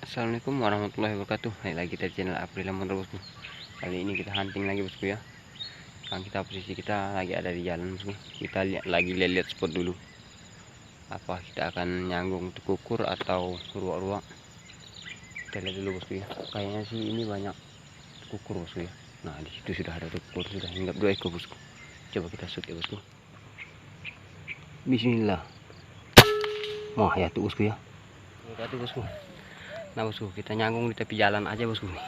Assalamualaikum warahmatullahi wabarakatuh. Balik lagi kita channel April Lemon bosku. Kali ini kita hunting lagi bosku ya. Sekarang posisi kita lagi ada di jalan bosku. Kita lihat spot dulu. Apa kita akan nyanggung kukur atau ruak-ruak? Kita lihat dulu bosku ya. Kayaknya sih ini banyak kukur bosku ya. Nah di situ sudah ada kukur, sudah hinggap 2 ekor bosku. Coba kita shoot ya bosku. Bismillah. Wah ya tuh bosku ya. Udah tuh bosku. Nah bosku, kita nyanggung di tepi jalan aja bosku nih.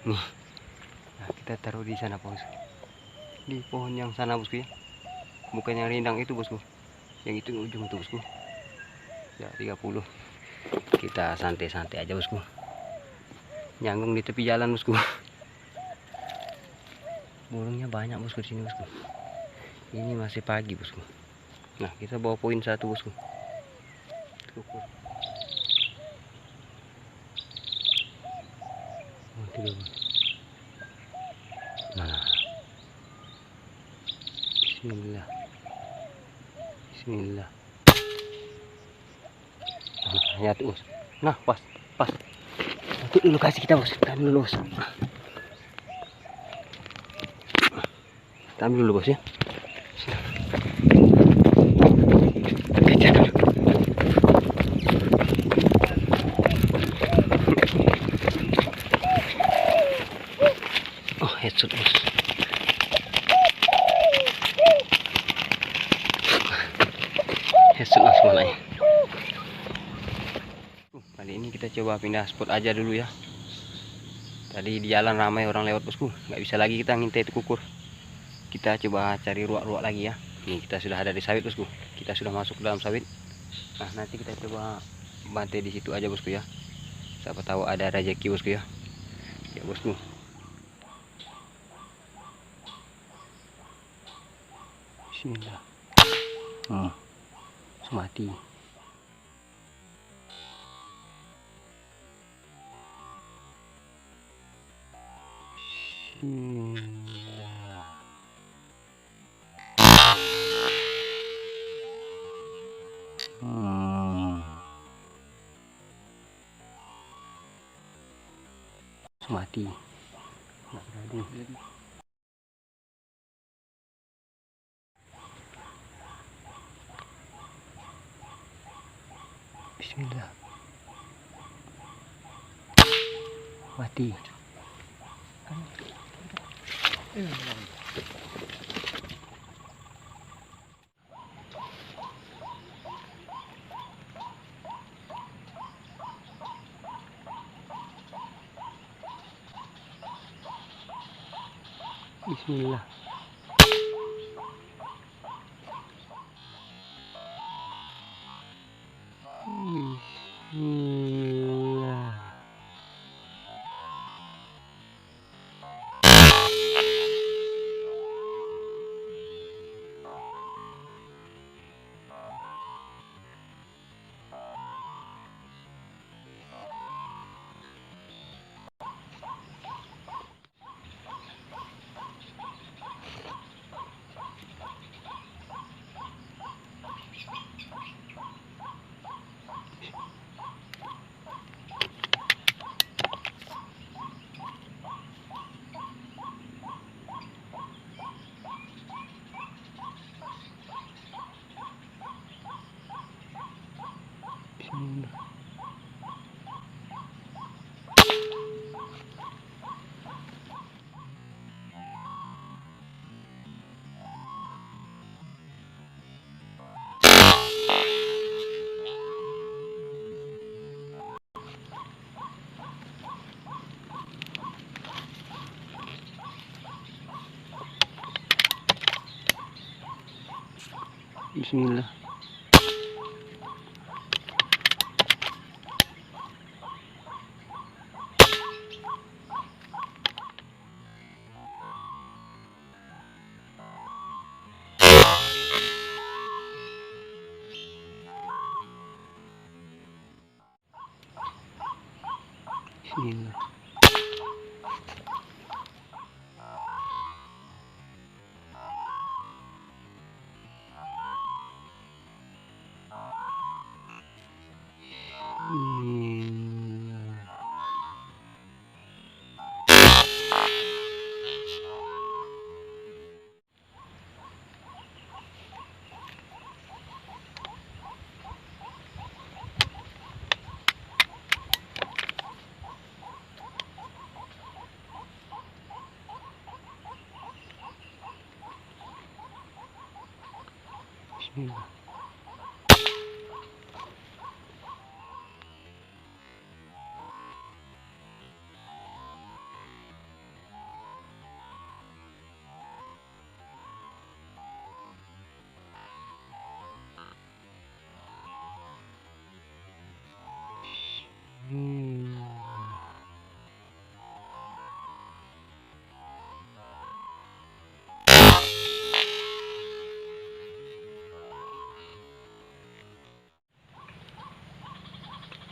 Nah kita taruh di sana bosku, di pohon yang sana bosku ya, bukan yang rindang itu bosku, yang itu ujung tuh bosku ya. 30 kita santai-santai aja bosku, nyanggung di tepi jalan bosku. Burungnya banyak bosku di sini bosku, ini masih pagi bosku. Nah kita bawa poin 1 bosku, kukur. Nah, Bismillah, Bismillah. Nah, ya tuh bos. Nah pas itu dulu kasih kita bos, kita ambil dulu bos. Kita ambil dulu bos ya. Kejar dulu. Oh headshot bos. Headshot langsung naik. Kali ini kita coba pindah spot aja dulu ya. Tadi di jalan ramai orang lewat bosku, nggak bisa lagi kita ngintai itu kukur. Kita coba cari ruak-ruak lagi ya. Nih kita sudah ada di sawit bosku, kita sudah masuk ke dalam sawit. Nah nanti kita coba bantai di situ aja bosku ya, siapa tahu ada rezeki bosku ya. Ya bosku, Bismillah. Mati. Mati. Nggak berani. Bismillah. Mati. Bismillah. Bismillah. Bismillah. Bismillah. Bismillah.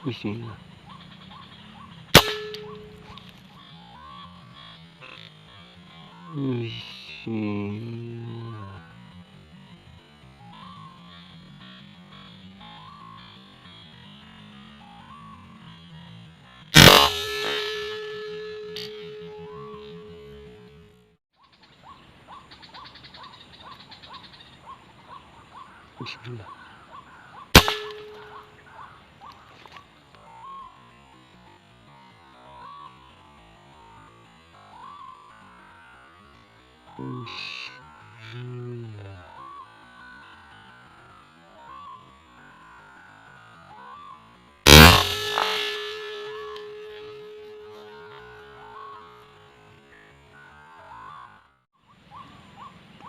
Bismillah. Bismillah. Bismillah.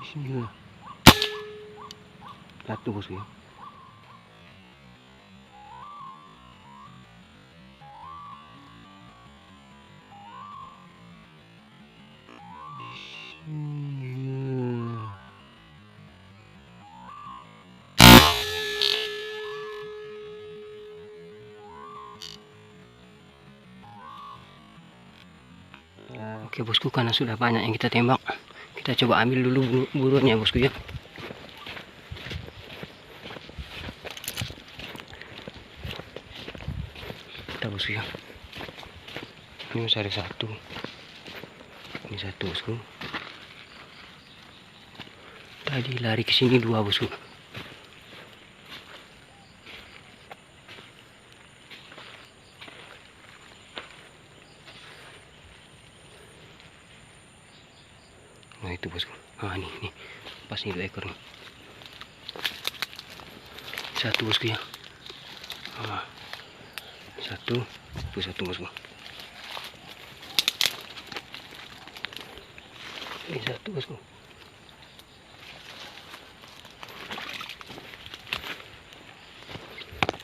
Bismillah. Satu bosku ya. Oke bosku, karena sudah banyak yang kita tembak, kita coba ambil dulu buruannya bosku ya. Kita bosku ya. Ini masih ada satu. Ini satu bosku. Tadi lari ke sini dua bosku. Nah itu bosku. Ah ini pas nih 2 ekor nih. Satu bosku ya. Ah, satu bosku. Ini satu bosku.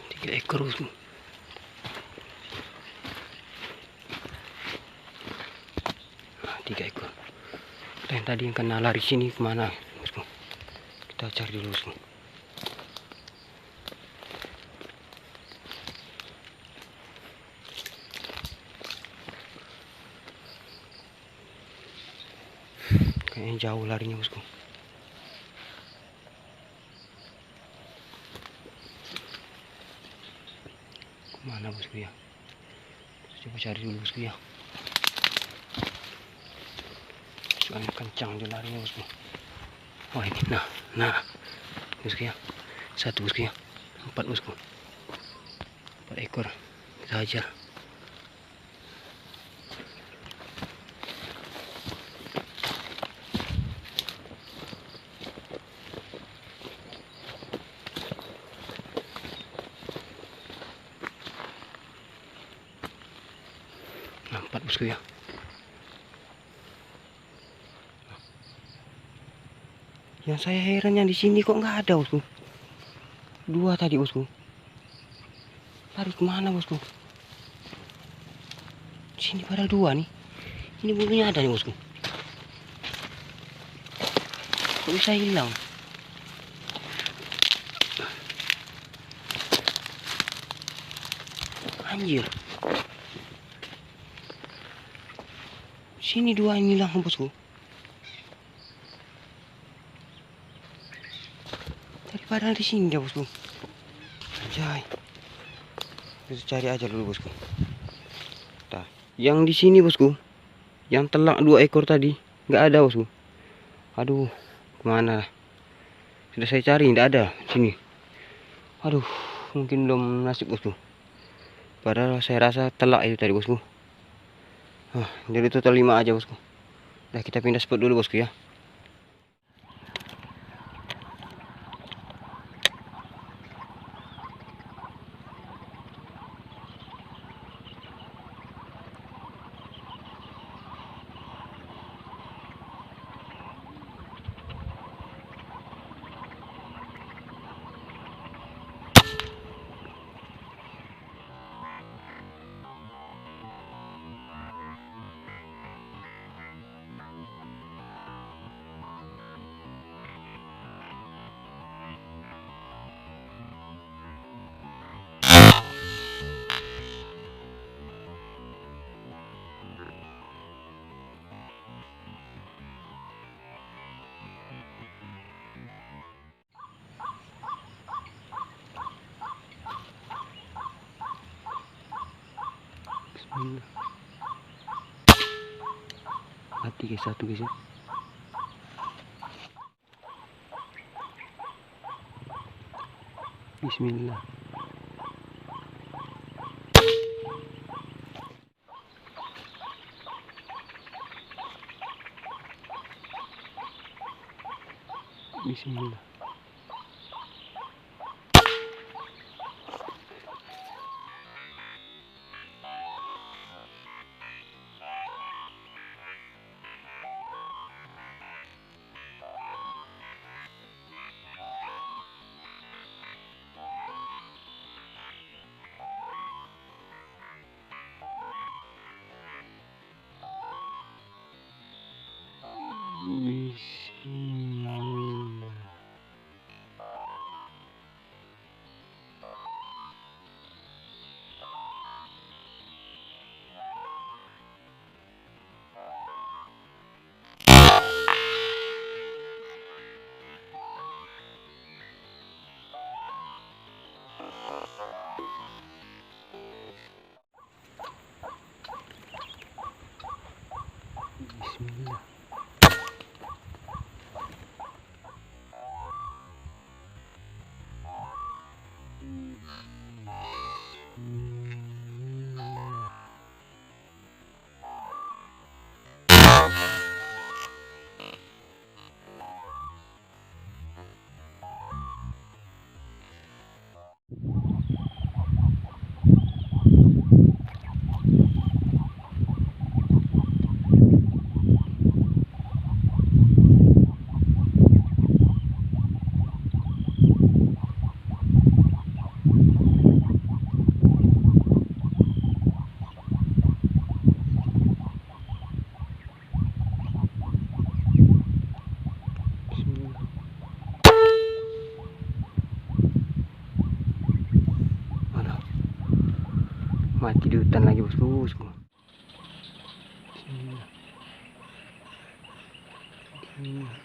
Tiga ekor bosku. Nah, 3 ekor. Dan tadi yang kena lari sini kemana bosku? Kita cari dulu bosku. Kayaknya jauh larinya bosku. Kemana bosku ya? Coba cari dulu bosku ya. Soalnya kencang dia larinya bosku. Wah ini, nah bosku ya. Satu bosku ya. 4 bosku. 4 ekor. Kita hajar. Nah, 4 bosku ya. Yang saya heran yang di sini kok nggak ada bosku. 2 tadi bosku. Lari kemana bosku? Sini padahal 2 nih. Ini bulunya ada nih bosku. Kok bisa hilang? Anjir. Sini dua ini lah bosku. Tadi padahal di sini dia bosku. Anjay. Kita cari aja dulu bosku. Nah, yang di sini bosku, yang telak 2 ekor tadi nggak ada bosku. Aduh, kemana? Sudah saya cari, nggak ada di sini. Aduh, mungkin belum nasib bosku. Padahal saya rasa telak itu tadi bosku. Jadi total 5 aja bosku. Nah, kita pindah spot dulu bosku ya. Bismillah. Mati guys, satu guys ya. Bismillah. Bismillah. Bismillah. Bismillah. Mati di hutan lagi bosku. Bismillah. Bismillah.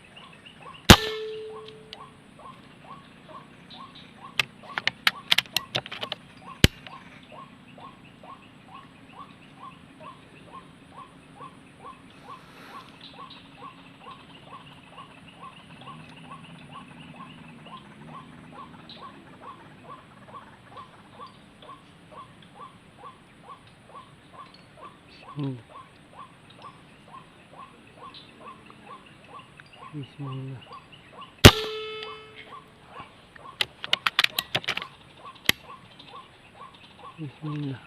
Bismillah. Bismillah.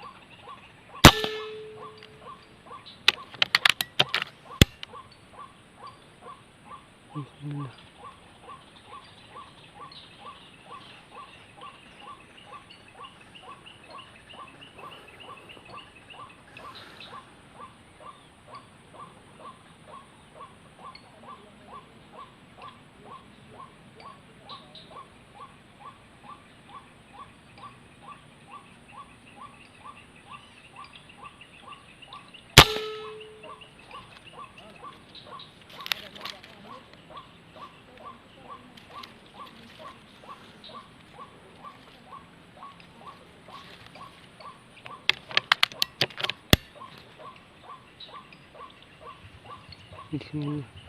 Bismillah. Di sini.